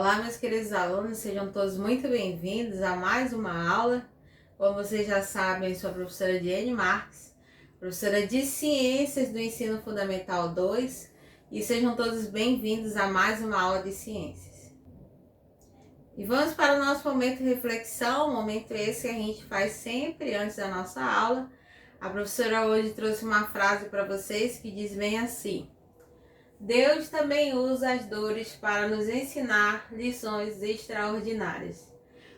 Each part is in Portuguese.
Olá, meus queridos alunos, sejam todos muito bem-vindos a mais uma aula. Como vocês já sabem, eu sou a professora Diane Marques, professora de Ciências do Ensino Fundamental 2, e sejam todos bem-vindos a mais uma aula de Ciências. E vamos para o nosso momento de reflexão, momento esse que a gente faz sempre antes da nossa aula. A professora hoje trouxe uma frase para vocês que diz bem assim: Deus também usa as dores para nos ensinar lições extraordinárias.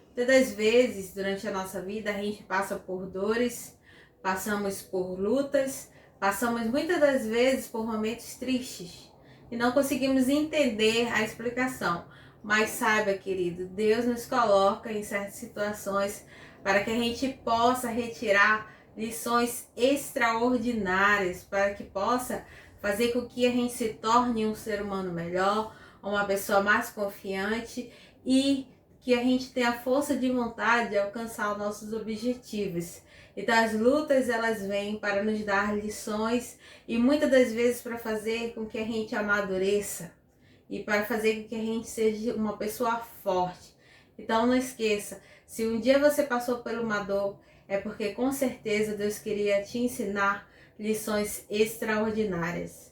Muitas das vezes, durante a nossa vida, a gente passa por dores, passamos por lutas, passamos muitas das vezes por momentos tristes e não conseguimos entender a explicação. Mas saiba, querido, Deus nos coloca em certas situações para que a gente possa retirar lições extraordinárias, para que possa fazer com que a gente se torne um ser humano melhor, uma pessoa mais confiante e que a gente tenha a força de vontade de alcançar os nossos objetivos. Então as lutas elas vêm para nos dar lições e muitas das vezes para fazer com que a gente amadureça e para fazer com que a gente seja uma pessoa forte. Então não esqueça, se um dia você passou por uma dor, é porque com certeza Deus queria te ensinar lições extraordinárias.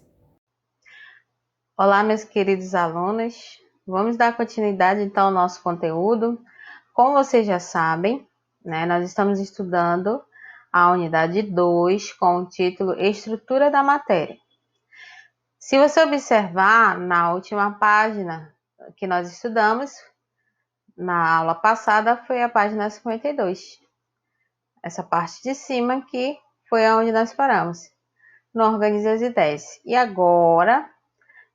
Olá, meus queridos alunos. Vamos dar continuidade então ao nosso conteúdo. Como vocês já sabem, nós estamos estudando a unidade 2 com o título Estrutura da Matéria. Se você observar na última página que nós estudamos, na aula passada, foi a página 52. Essa parte de cima que foi onde nós paramos, no Organize as Ideias. E agora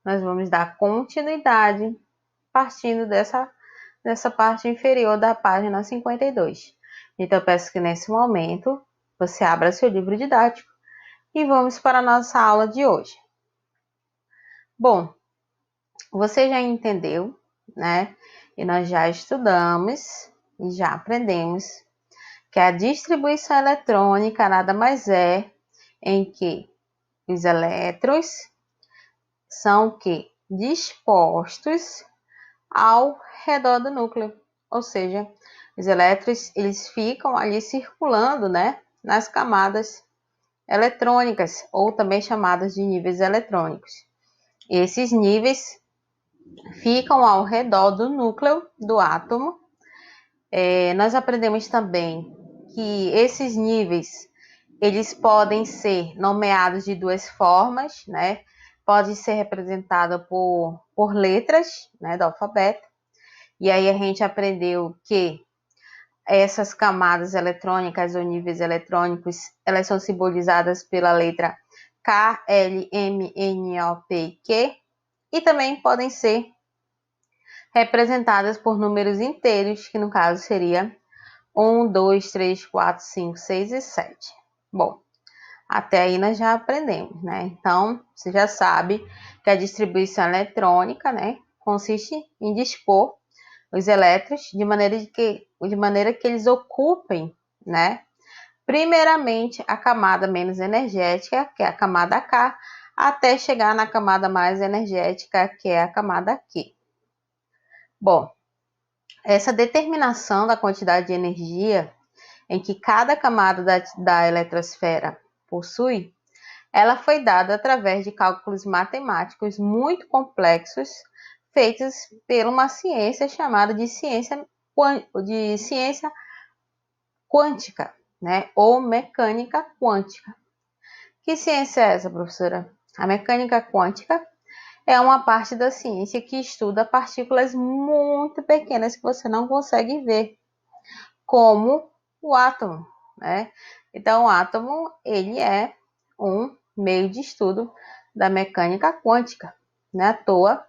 nós vamos dar continuidade partindo dessa parte inferior da página 52. Então, eu peço que nesse momento você abra seu livro didático e vamos para a nossa aula de hoje. Bom, você já entendeu, né? E nós já estudamos e já aprendemos que a distribuição eletrônica nada mais é em que os elétrons são dispostos ao redor do núcleo, ou seja, os elétrons eles ficam ali circulando, nas camadas eletrônicas, ou também chamadas de níveis eletrônicos. E esses níveis ficam ao redor do núcleo do átomo. Nós aprendemos também que esses níveis eles podem ser nomeados de duas formas, Pode ser representado por letras, do alfabeto. E aí a gente aprendeu que essas camadas eletrônicas ou níveis eletrônicos, elas são simbolizadas pela letra K, L, M, N, O, P e Q. E também podem ser representadas por números inteiros, que no caso seria 1, 2, 3, 4, 5, 6 e 7. Bom, até aí nós já aprendemos, Então, você já sabe que a distribuição eletrônica, consiste em dispor os elétrons de maneira que eles ocupem, primeiramente a camada menos energética, que é a camada K, até chegar na camada mais energética, que é a camada Q. Bom, essa determinação da quantidade de energia em que cada camada da eletrosfera possui, ela foi dada através de cálculos matemáticos muito complexos, feitos por uma ciência chamada de ciência quântica, ou mecânica quântica. Que ciência é essa, professora? A mecânica quântica é uma parte da ciência que estuda partículas muito pequenas que você não consegue ver, como o átomo, Então, o átomo, ele é um meio de estudo da mecânica quântica. Não é à toa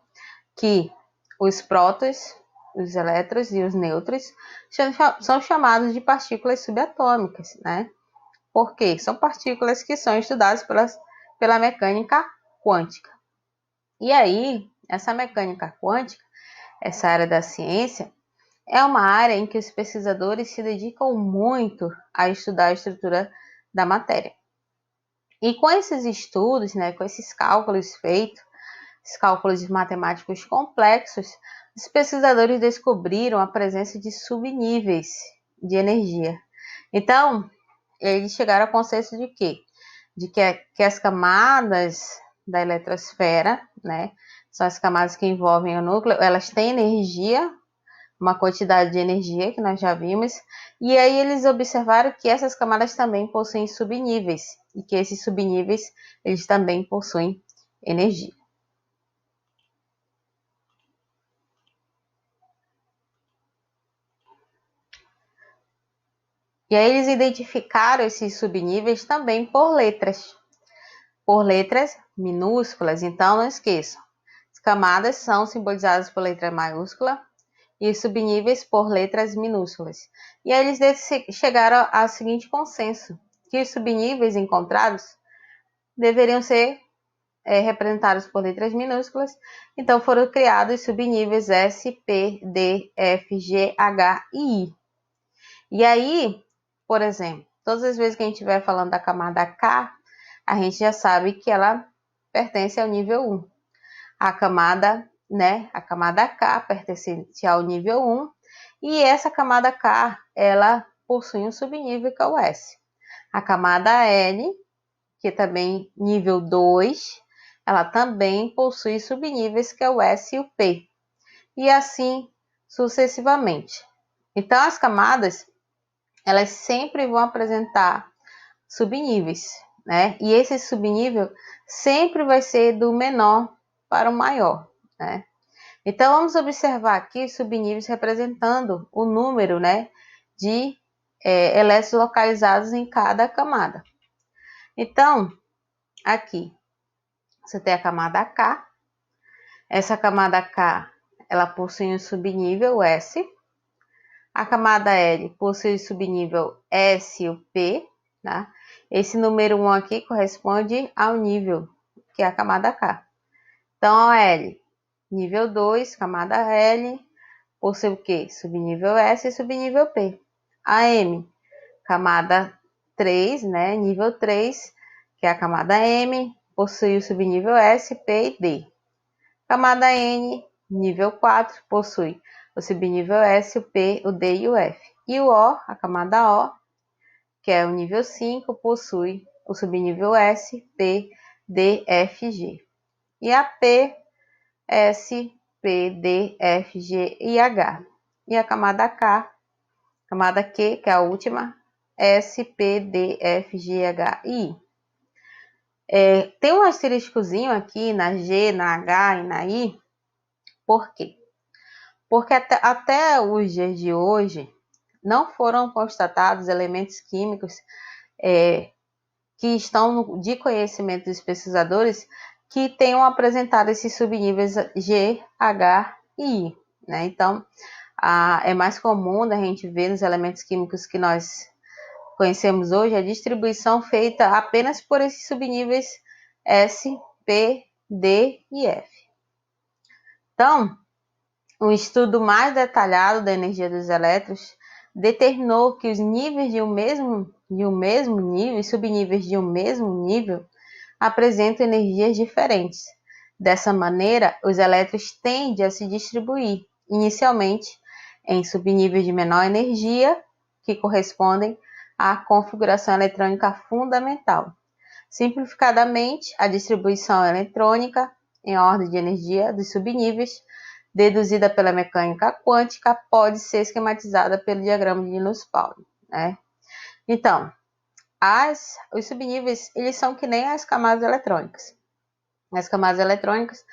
que os prótons, os elétrons e os nêutrons são chamados de partículas subatômicas, Porque são partículas que são estudadas pela mecânica quântica. E aí, essa mecânica quântica, essa área da ciência, é uma área em que os pesquisadores se dedicam muito a estudar a estrutura da matéria. E com esses estudos, com esses cálculos feitos, esses cálculos matemáticos complexos, os pesquisadores descobriram a presença de subníveis de energia. Então, eles chegaram ao consenso de quê? De que as camadas da eletrosfera, né, são as camadas que envolvem o núcleo, elas têm energia, uma quantidade de energia que nós já vimos, e aí eles observaram que essas camadas também possuem subníveis, e que esses subníveis, eles também possuem energia. E aí eles identificaram esses subníveis também por letras minúsculas. Então, não esqueçam, as camadas são simbolizadas por letra maiúscula e os subníveis por letras minúsculas. E aí eles chegaram ao seguinte consenso, que os subníveis encontrados deveriam ser representados por letras minúsculas, então foram criados subníveis S, P, D, F, G, H e I. E aí, por exemplo, todas as vezes que a gente estiver falando da camada K, a gente já sabe que ela pertence ao nível 1. A camada K pertence ao nível 1, e essa camada K, ela possui um subnível que é o S. A camada L, que é também nível 2, ela também possui subníveis que é o S e o P. E assim sucessivamente. Então, as camadas, elas sempre vão apresentar subníveis, né? E esse subnível sempre vai ser do menor para o maior, né? Então, vamos observar aqui os subníveis representando o número, né, de elétrons localizados em cada camada. Então, aqui, você tem a camada K. Essa camada K, ela possui um subnível S. A camada L possui subnível S e o P, tá? Esse número 1 aqui corresponde ao nível, que é a camada K. Então, a L, nível 2, camada L, possui o quê? Subnível S e subnível P. A M, camada 3, né? Nível 3, que é a camada M, possui o subnível S, P e D. Camada N, nível 4, possui o subnível S, o P, o D e o F. E o O, a camada O, que é o nível 5, possui o subnível S, P, D, F, G. E a P, S, P, D, F, G e H. E a camada K, camada Q, que é a última, S, P, D, F, G, H e I. Tem um asteriscozinho aqui na G, na H e na I. Por quê? Porque até os dias de hoje não foram constatados elementos químicos que estão de conhecimento dos pesquisadores que tenham apresentado esses subníveis G, H e I, né? Então, é mais comum da gente ver nos elementos químicos que nós conhecemos hoje a distribuição feita apenas por esses subníveis S, P, D e F. Então, um estudo mais detalhado da energia dos elétrons determinou que os níveis de um mesmo nível e subníveis de um mesmo nível apresentam energias diferentes. Dessa maneira, os elétrons tendem a se distribuir, inicialmente, em subníveis de menor energia, que correspondem à configuração eletrônica fundamental. Simplificadamente, a distribuição eletrônica em ordem de energia dos subníveis, deduzida pela mecânica quântica, pode ser esquematizada pelo diagrama de Linus-Pauling, né? Então, os subníveis, eles são que nem as camadas eletrônicas. As camadas eletrônicas,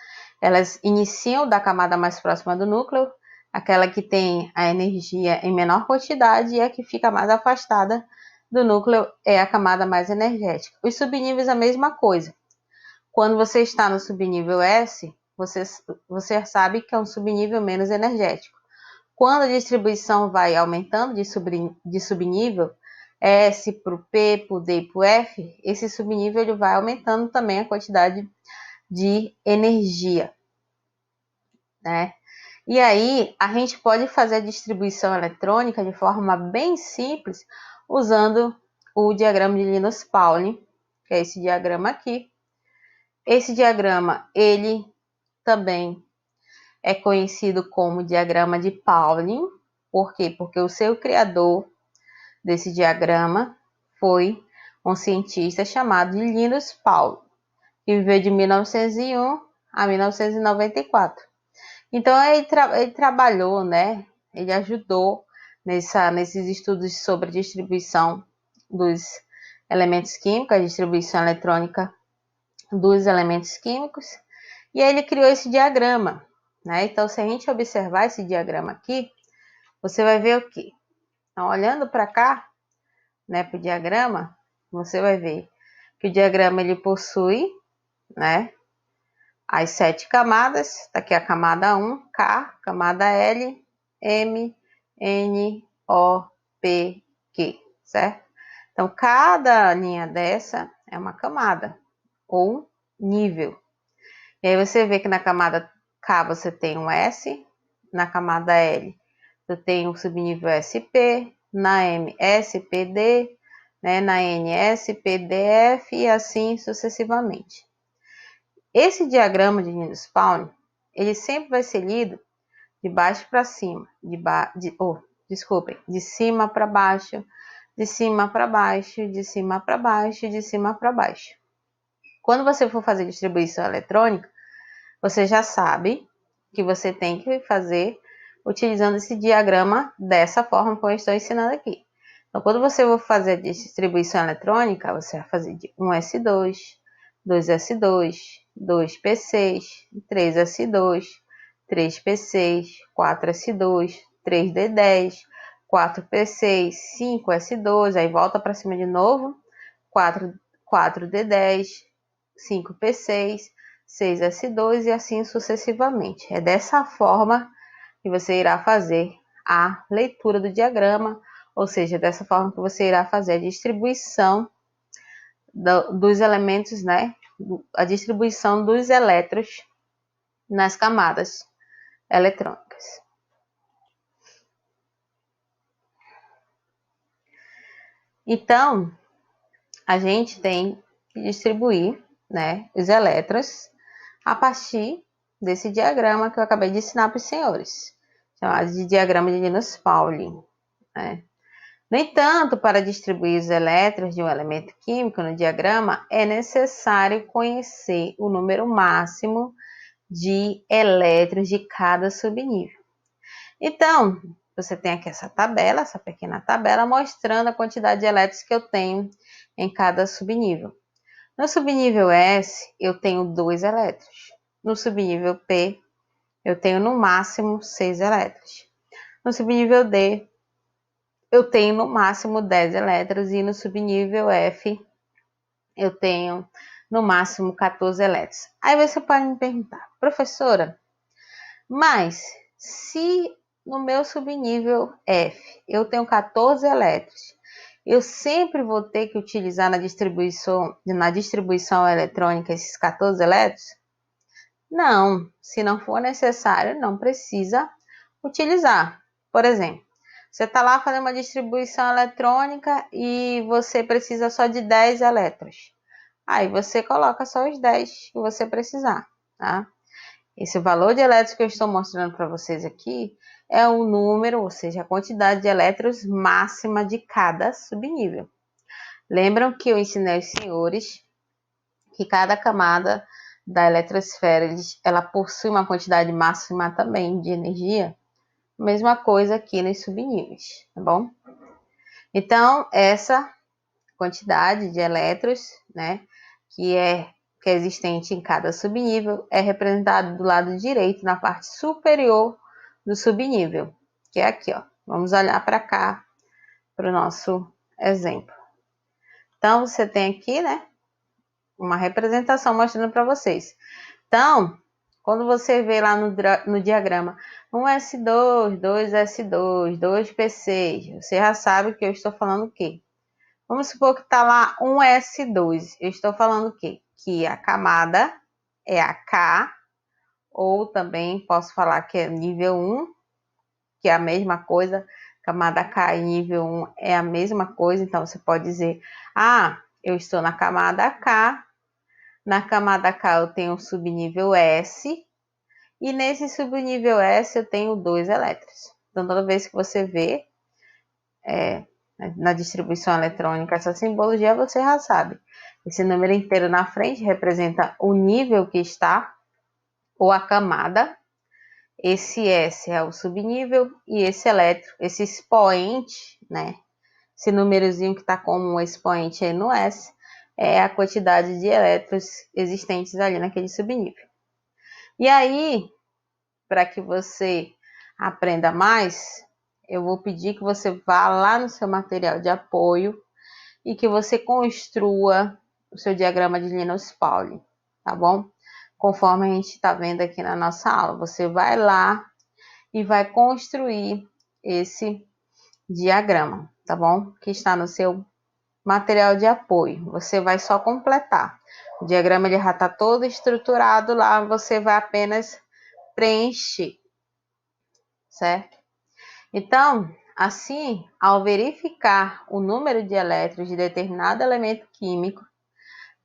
elas iniciam da camada mais próxima do núcleo, aquela que tem a energia em menor quantidade, e a que fica mais afastada do núcleo é a camada mais energética. Os subníveis, a mesma coisa. Quando você está no subnível S, você sabe que é um subnível menos energético. Quando a distribuição vai aumentando de subnível, S para o P, para o D e para o F, esse subnível ele vai aumentando também a quantidade de energia, né? E aí, a gente pode fazer a distribuição eletrônica de forma bem simples, usando o diagrama de Linus-Pauling, que é esse diagrama aqui. Esse diagrama, ele também é conhecido como diagrama de Pauling. Por quê? Porque o seu criador desse diagrama foi um cientista chamado Linus Pauling, que viveu de 1901 a 1994. Então, ele trabalhou, né? Ele ajudou nesses estudos sobre a distribuição dos elementos químicos, a distribuição eletrônica dos elementos químicos, e aí ele criou esse diagrama, né? Então, se a gente observar esse diagrama aqui, você vai ver o quê? Então, olhando para cá, né, para o diagrama, você vai ver que o diagrama ele possui, né, as 7 camadas. Tá aqui a camada 1, K, camada L, M, N, O, P, Q, certo? Então, cada linha dessa é uma camada ou nível. E aí você vê que na camada K você tem um S, na camada L você tem o subnível SP, na M SPD, né, na N SPDF e assim sucessivamente. Esse diagrama de Linus Pauling, ele sempre vai ser lido de baixo para cima, de cima para baixo, de cima para baixo, de cima para baixo, de cima para baixo. Quando você for fazer distribuição eletrônica, você já sabe que você tem que fazer utilizando esse diagrama dessa forma que eu estou ensinando aqui. Então, quando você for fazer a distribuição eletrônica, você vai fazer de 1S2, 2S2, 2P6, 3S2, 3P6, 4S2, 3D10, 4P6, 5S2, aí volta para cima de novo, 4D10, 5P6, 6S2 e assim sucessivamente. É dessa forma que você irá fazer a leitura do diagrama, ou seja, dessa forma que você irá fazer a distribuição dos elementos, né? A distribuição dos elétrons nas camadas eletrônicas. Então, a gente tem que distribuir, né, os elétrons a partir desse diagrama que eu acabei de ensinar para os senhores, chamado de diagrama de Linus Pauling, né? No entanto, para distribuir os elétrons de um elemento químico no diagrama, é necessário conhecer o número máximo de elétrons de cada subnível. Então, você tem aqui essa tabela, essa pequena tabela, mostrando a quantidade de elétrons que eu tenho em cada subnível. No subnível S, eu tenho 2 elétrons. No subnível P, eu tenho no máximo 6 elétrons. No subnível D, eu tenho no máximo 10 elétrons. E no subnível F, eu tenho no máximo 14 elétrons. Aí você pode me perguntar, professora, mas se no meu subnível F eu tenho 14 elétrons, eu sempre vou ter que utilizar na distribuição eletrônica esses 14 elétrons? Não, se não for necessário, não precisa utilizar. Por exemplo, você está lá fazendo uma distribuição eletrônica e você precisa só de 10 elétrons. Aí você coloca só os 10 que você precisar, tá? Esse valor de elétrons que eu estou mostrando para vocês aqui é o número, ou seja, a quantidade de elétrons máxima de cada subnível. Lembram que eu ensinei aos senhores que cada camada da eletrosfera ela possui uma quantidade máxima também de energia? Mesma coisa aqui nos subníveis, tá bom? Então, essa quantidade de elétrons, né, que é existente em cada subnível, é representada do lado direito, na parte superior do subnível, que é aqui, ó. Vamos olhar para cá, para o nosso exemplo. Então, você tem aqui, né, uma representação mostrando para vocês. Então, quando você vê lá no diagrama 1S2, 2S2, 2P6, você já sabe que eu estou falando o quê? Vamos supor que está lá 1S2. Eu estou falando o quê? Que a camada é a K, ou também posso falar que é nível 1, que é a mesma coisa. Camada K e nível 1 é a mesma coisa. Então, você pode dizer, eu estou na camada K. Na camada K eu tenho o subnível S. E nesse subnível S eu tenho 2 elétrons. Então, toda vez que você vê na distribuição eletrônica essa simbologia, você já sabe. Esse número inteiro na frente representa o nível que está, ou a camada. Esse S é o subnível e esse elétron, esse expoente, né? Esse númerozinho que está como um expoente aí no S, é a quantidade de elétrons existentes ali naquele subnível. E aí, para que você aprenda mais, eu vou pedir que você vá lá no seu material de apoio e que você construa o seu diagrama de Linus Pauling, tá bom? Conforme a gente está vendo aqui na nossa aula, você vai lá e vai construir esse diagrama, tá bom? Que está no seu material de apoio. Você vai só completar. O diagrama ele já está todo estruturado lá, você vai apenas preencher, certo? Então, assim, ao verificar o número de elétrons de determinado elemento químico,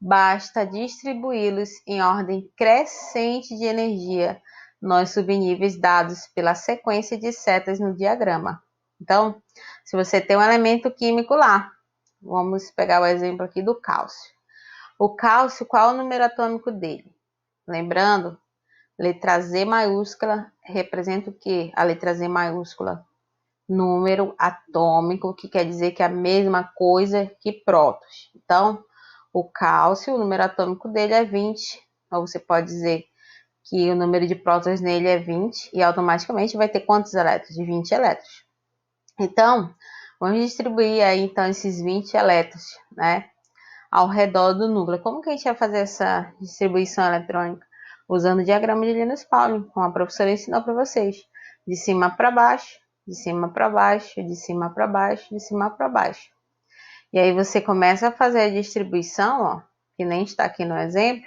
basta distribuí-los em ordem crescente de energia nos subníveis dados pela sequência de setas no diagrama. Então, se você tem um elemento químico lá, vamos pegar o exemplo aqui do cálcio. O cálcio, qual é o número atômico dele? Lembrando, letra Z maiúscula representa o quê? A letra Z maiúscula, número atômico, que quer dizer que é a mesma coisa que prótons. Então, o cálcio, o número atômico dele é 20. Ou você pode dizer que o número de prótons nele é 20 e automaticamente vai ter quantos elétrons? De 20 elétrons. Então, vamos distribuir aí então esses 20 elétrons, né, ao redor do núcleo. Como que a gente vai fazer essa distribuição eletrônica? Usando o diagrama de Linus Pauling, como a professora ensinou para vocês. De cima para baixo, de cima para baixo, de cima para baixo, de cima para baixo. E aí você começa a fazer a distribuição, ó, que nem está aqui no exemplo,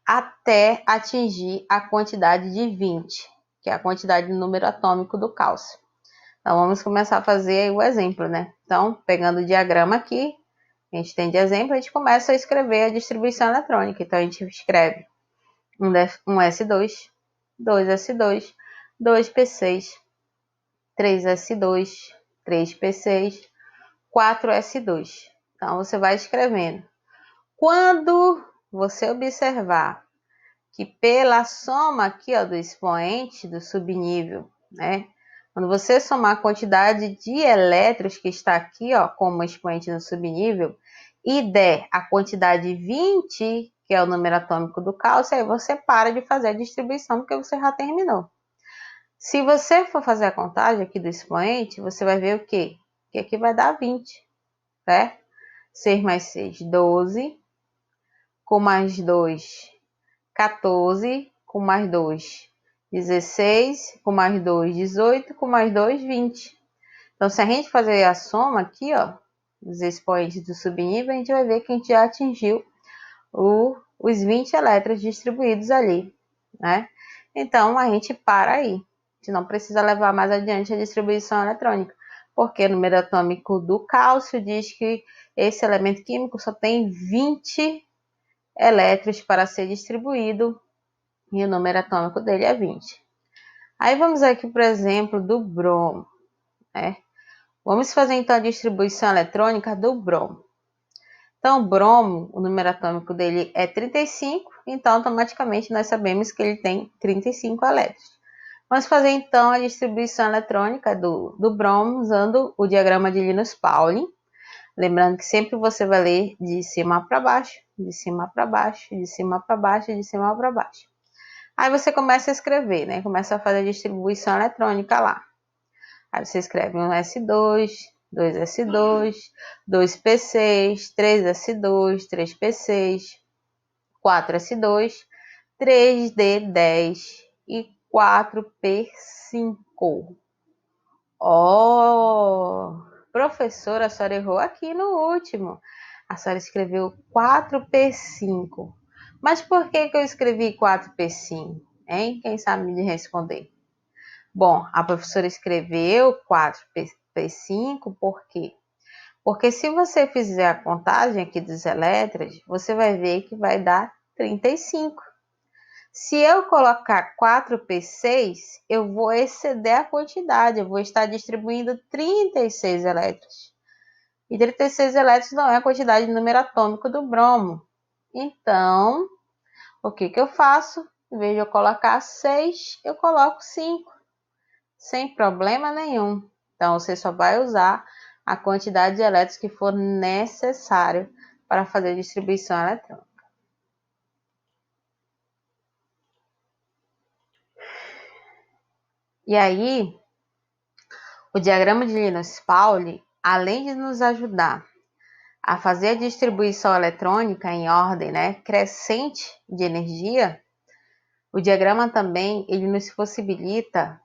até atingir a quantidade de 20, que é a quantidade do número atômico do cálcio. Então, vamos começar a fazer o exemplo, né? Então, pegando o diagrama aqui, a gente tem de exemplo, a gente começa a escrever a distribuição eletrônica. Então, a gente escreve um S2, 2S2, 2P6, 3S2, 3P6, 4S2. Então, você vai escrevendo. Quando você observar que pela soma aqui, ó, do expoente do subnível, né? Quando você somar a quantidade de elétrons que está aqui, ó, como expoente no subnível, e der a quantidade 20, que é o número atômico do cálcio, aí você para de fazer a distribuição, porque você já terminou. Se você for fazer a contagem aqui do expoente, você vai ver o quê? Que aqui vai dar 20, certo? 6 mais 6, 12. Com mais 2, 14. Com mais 2, 16. Com mais 2, 18. Com mais 2, 20. Então, se a gente fazer a soma aqui, ó, dos expoentes do subnível, a gente vai ver que a gente já atingiu os 20 elétrons distribuídos ali, né? Então, a gente para aí. A gente não precisa levar mais adiante a distribuição eletrônica, porque o número atômico do cálcio diz que esse elemento químico só tem 20 elétrons para ser distribuído e o número atômico dele é 20. Aí vamos aqui para o exemplo do bromo, né? Vamos fazer então a distribuição eletrônica do bromo. Então, o bromo, o número atômico dele é 35, então automaticamente nós sabemos que ele tem 35 elétrons. Vamos fazer então a distribuição eletrônica do bromo usando o diagrama de Linus Pauling. Lembrando que sempre você vai ler de cima para baixo, de cima para baixo, de cima para baixo, de cima para baixo. Aí você começa a escrever, né? Começa a fazer a distribuição eletrônica lá. Aí você escreve um S2, 2S2, 2P6, 3S2, 3P6, 4S2, 3D10 e 4P5. Oh, professora, a senhora errou aqui no último. A senhora escreveu 4P5. Mas por que eu escrevi 4P5? Hein? Quem sabe me responder? Bom, a professora escreveu 4P5 por quê? Porque se você fizer a contagem aqui dos elétrons, você vai ver que vai dar 35. Se eu colocar 4p6, eu vou exceder a quantidade, eu vou estar distribuindo 36 elétrons. E 36 elétrons não é a quantidade de número atômico do bromo. Então, o que eu faço? Em vez de eu colocar 6, eu coloco 5, sem problema nenhum. Então, você só vai usar a quantidade de elétrons que for necessário para fazer a distribuição eletrônica. E aí, o diagrama de Linus-Pauling, além de nos ajudar a fazer a distribuição eletrônica em ordem, né, crescente de energia, o diagrama também ele nos possibilita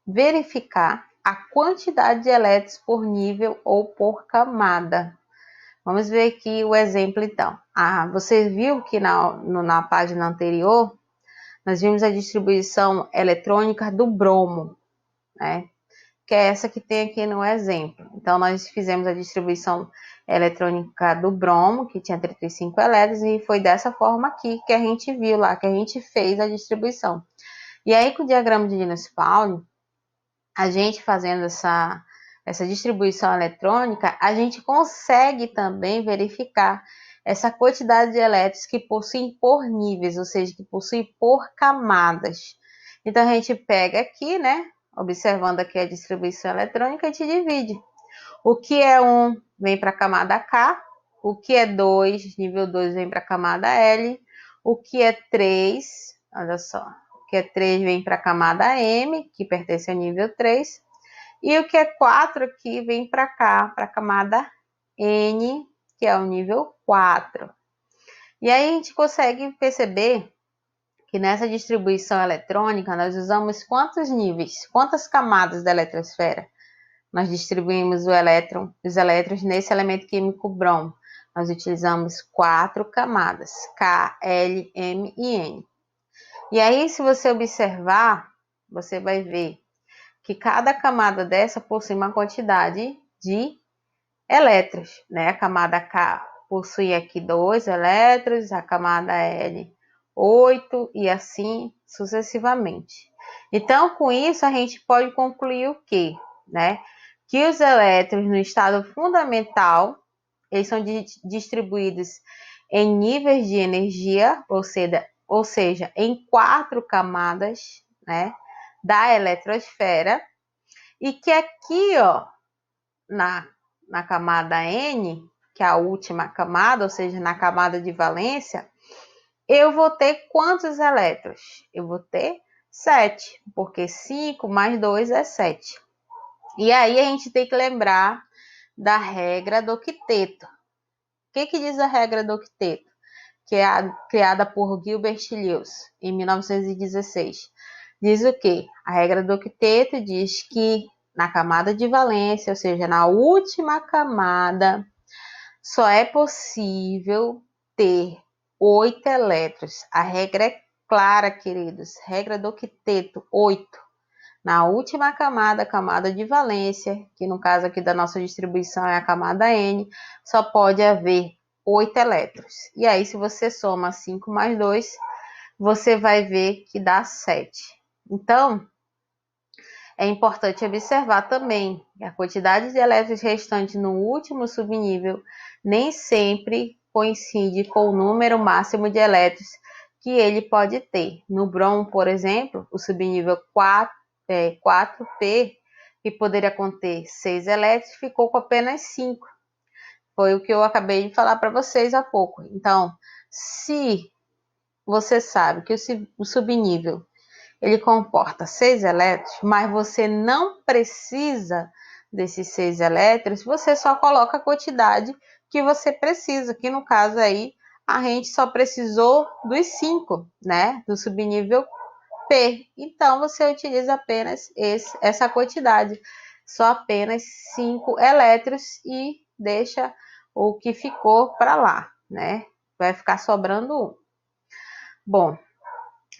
verificar a quantidade de elétrons por nível ou por camada. Vamos ver aqui o exemplo então. Você viu que na página anterior, nós vimos a distribuição eletrônica do bromo, né? Que é essa que tem aqui no exemplo. Então, nós fizemos a distribuição eletrônica do bromo, que tinha 35 elétrons, e foi dessa forma aqui que a gente viu lá, que a gente fez a distribuição. E aí, com o diagrama de Linus-Pauling, a gente fazendo essa distribuição eletrônica, a gente consegue também verificar essa quantidade de elétrons que possuem por níveis, ou seja, que possuem por camadas. Então, a gente pega aqui, né? Observando aqui a distribuição eletrônica, a gente divide. O que é 1 vem para a camada K, o que é 2, nível 2 vem para a camada L, o que é 3, olha só, o que é 3 vem para a camada M, que pertence ao nível 3, e o que é 4 aqui vem para cá, para a camada N, que é o nível 4. E aí a gente consegue perceber que nessa distribuição eletrônica nós usamos quantos níveis, quantas camadas da eletrosfera? Nós distribuímos os elétrons nesse elemento químico bromo. Nós utilizamos 4 camadas, K, L, M e N. E aí, se você observar, você vai ver que cada camada dessa possui uma quantidade de elétrons, né? A camada K possui aqui 2 elétrons, a camada L 8 e assim sucessivamente. Então, com isso, a gente pode concluir o quê? Né? Que os elétrons no estado fundamental, eles são distribuídos em níveis de energia, ou seja, em 4 camadas, né, da eletrosfera, e que aqui, ó, na camada N, que é a última camada, ou seja, na camada de valência, eu vou ter quantos elétrons? Eu vou ter 7, porque 5 mais 2 é 7. E aí a gente tem que lembrar da regra do octeto. O que diz a regra do octeto? Que é criada por Gilbert Lewis, em 1916. Diz o quê? A regra do octeto diz que na camada de valência, ou seja, na última camada, só é possível ter 8 elétrons. A regra é clara, queridos. Regra do octeto, 8. Na última camada, camada de valência, que no caso aqui da nossa distribuição é a camada N, só pode haver 8 elétrons. E aí, se você soma 5 mais 2, você vai ver que dá 7. Então, é importante observar também que a quantidade de elétrons restantes no último subnível nem sempre coincide com o número máximo de elétrons que ele pode ter. No bromo, por exemplo, o subnível 4P, que poderia conter 6 elétrons, ficou com apenas 5. Foi o que eu acabei de falar para vocês há pouco. Então, se você sabe que o subnível ele comporta 6 elétrons, mas você não precisa desses 6 elétrons, você só coloca a quantidade que você precisa, que no caso aí a gente só precisou dos 5, né, do subnível P. Então, você utiliza apenas essa quantidade, só apenas 5 elétrons e deixa o que ficou para lá, né? Vai ficar sobrando 1. Bom,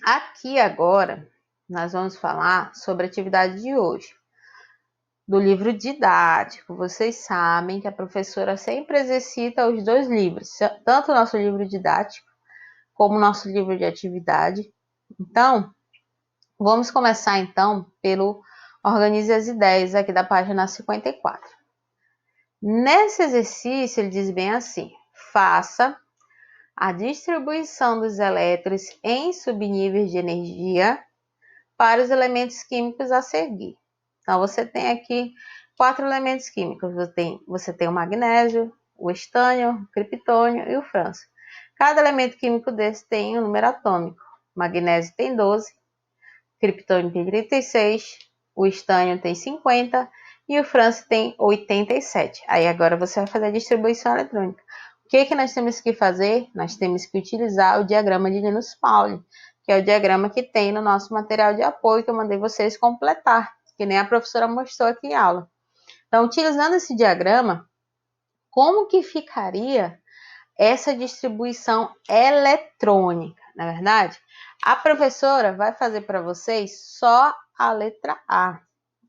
aqui agora nós vamos falar sobre a atividade de hoje, do livro didático. Vocês sabem que a professora sempre exercita os 2 livros, tanto o nosso livro didático como nosso livro de atividade. Então, vamos começar então pelo Organize as Ideias, aqui da página 54. Nesse exercício, ele diz bem assim: faça a distribuição dos elétrons em subníveis de energia para os elementos químicos a seguir. Então, você tem aqui 4 elementos químicos. Você tem o magnésio, o estânio, o criptônio e o frâncio. Cada elemento químico desse tem um número atômico. O magnésio tem 12, o criptônio tem 36, o estânio tem 50 e o frâncio tem 87. Aí agora você vai fazer a distribuição eletrônica. O que nós temos que fazer? Nós temos que utilizar o diagrama de Linus-Pauling, que é o diagrama que tem no nosso material de apoio, que eu mandei vocês completar, que nem a professora mostrou aqui em aula. Então, utilizando esse diagrama, como que ficaria essa distribuição eletrônica, na verdade? A professora vai fazer para vocês só a letra A,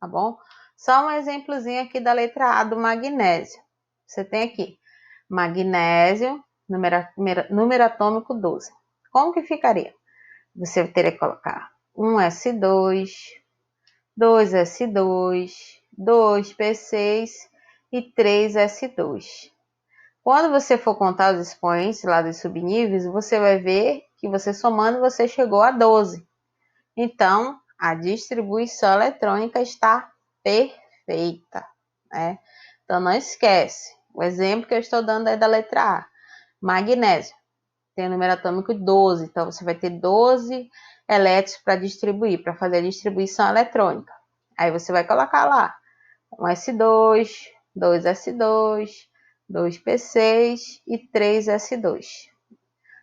tá bom? Só um exemplozinho aqui da letra A do magnésio. Você tem aqui magnésio, número atômico 12. Como que ficaria? Você teria que colocar 1s2, 2s2, 2p6 e 3s2. Quando você for contar os expoentes lá dos subníveis, você vai ver que você somando, você chegou a 12. Então, a distribuição eletrônica está perfeita, né? Então, não esquece. O exemplo que eu estou dando é da letra A. Magnésio tem o número atômico 12. Então, você vai ter 12 elétrons para distribuir, para fazer a distribuição eletrônica. Aí, você vai colocar lá 1s2, 2s2, 2p6 e 3s2.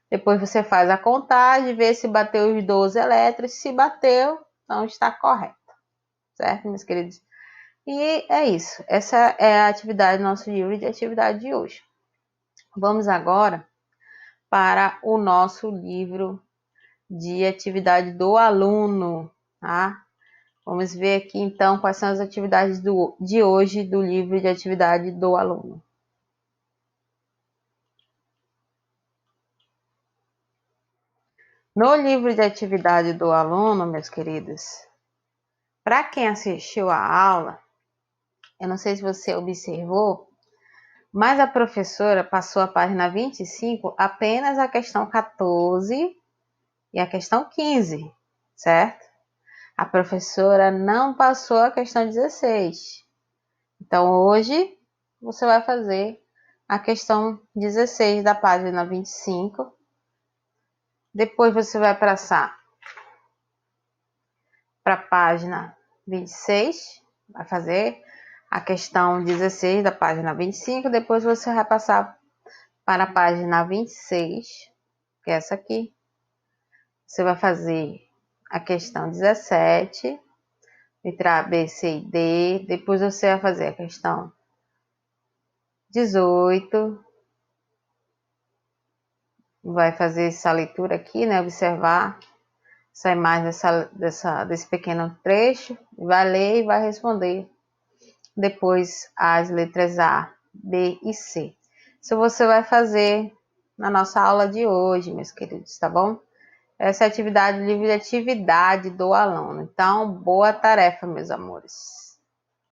Depois você faz a contagem, vê se bateu os 12 elétrons. Se bateu, então está correto. Certo, meus queridos? E é isso. Essa é a atividade, nosso livro de atividade de hoje. Vamos agora para o nosso livro de atividade do aluno, tá? Vamos ver aqui, então, quais são as atividades de hoje do livro de atividade do aluno. No livro de atividade do aluno, meus queridos, para quem assistiu a aula, eu não sei se você observou, mas a professora passou a página 25 apenas a questão 14 e a questão 15, certo? A professora não passou a questão 16. Então, hoje, você vai fazer a questão 16 da página 25. Depois, você vai passar para a página 26. Vai fazer a questão 16 da página 25. Depois, você vai passar para a página 26, que é essa aqui. Você vai fazer a questão 17, letra A, B, C e D. Depois você vai fazer a questão 18. Vai fazer essa leitura aqui, né? Observar essa imagem desse pequeno trecho. Vai ler e vai responder depois as letras A, B e C. Isso você vai fazer na nossa aula de hoje, meus queridos, tá bom? Essa é a atividade, livre de atividade do aluno. Então, boa tarefa, meus amores.